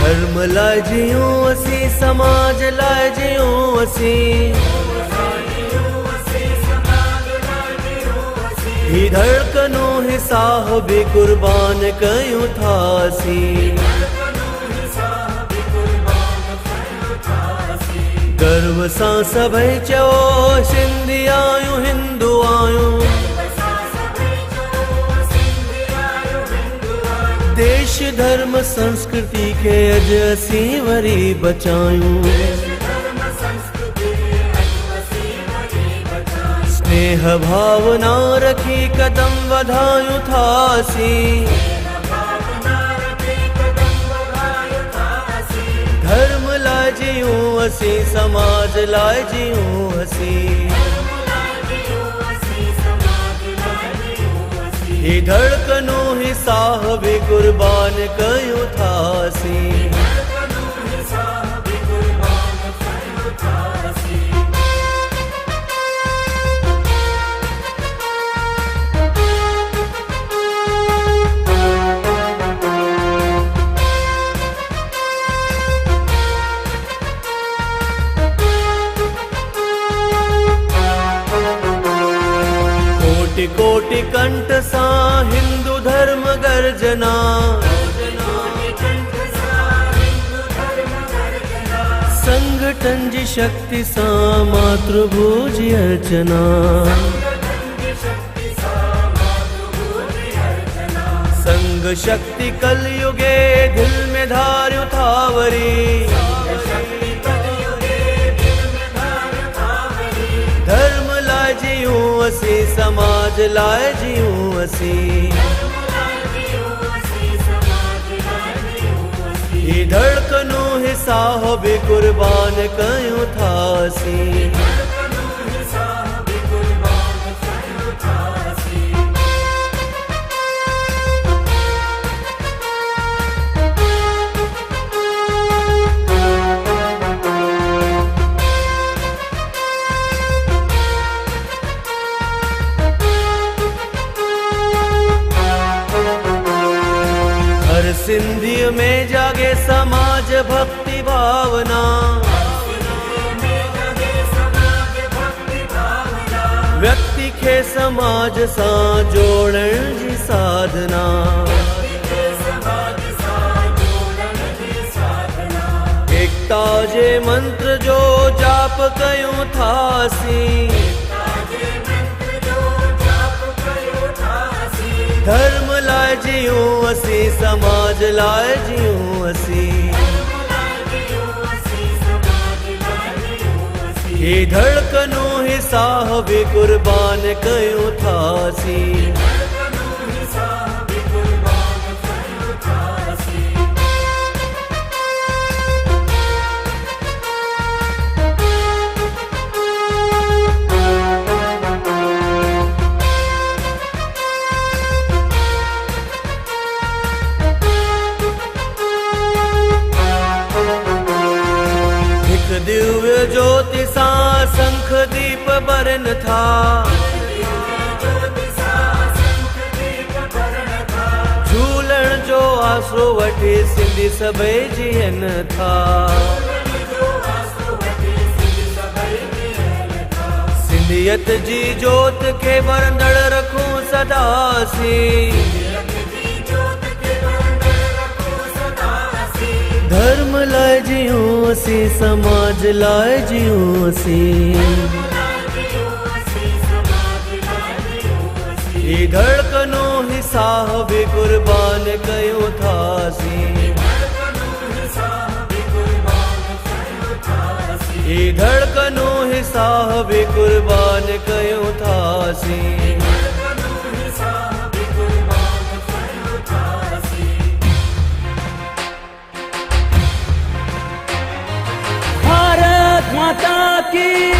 धर्म लाइ जियूं असीं, समाज लाइ जियूं असीं, ही धड़कनों ही साहबी कुर्बान कयूं था असीं। गर्व सां सभई चओ सिंधी आहियूं, हिंदू आहियूं, देश धर्म संस्कृति खे अॼु असीं वरी बचायूं। स्नेह भावना रखी कदम वधायूं था असीं, धर्म लाइ जियूं असीं, समाज लाइ जियूं असीं, ही धड़कनों ही साहबी कुर्बान कयूं था असीं। कोटि कोटि कंठ सां हिंदू धर्म गर्जना, संगठन जी शक्ति सां मातृभूजी अर्चना, संग शक्ति कलयुगे दिल में धारियूं था वरी, धर्म लाइ जियूं असीं, समाज लाइ जियूं असीं, ही धड़कनों ही साहबी कुर्बान कयूं था असीं। हर सिंधी में जागे समाज भक्ति भावना, व्यक्ति खे समाज सां जोड़ण जी साधना, एकता जे मंत्र जो जाप कयूं था असीं, धर्म लाइ जियूं असीं, समाज लाइ जियूं असीं, ही धड़कनों ही साहबी कुर्बान कयूं था असीं। दिव्य ज्योति सां शंख दीप बरन था, झूलण जो आसरो वठी सिंधी सभई जीअन था, सिंधियत जी जोत खे बरंदड़ रखूं सदा असीं, धर्म लाइ जियूं असीं, समाज लाइ जियूं असीं, ही धड़कनों ही साहबी कुर्बान कयूं था असीं, ही धड़कनों ही साहबी कुर्बान कयूं था असीं। भारत माता की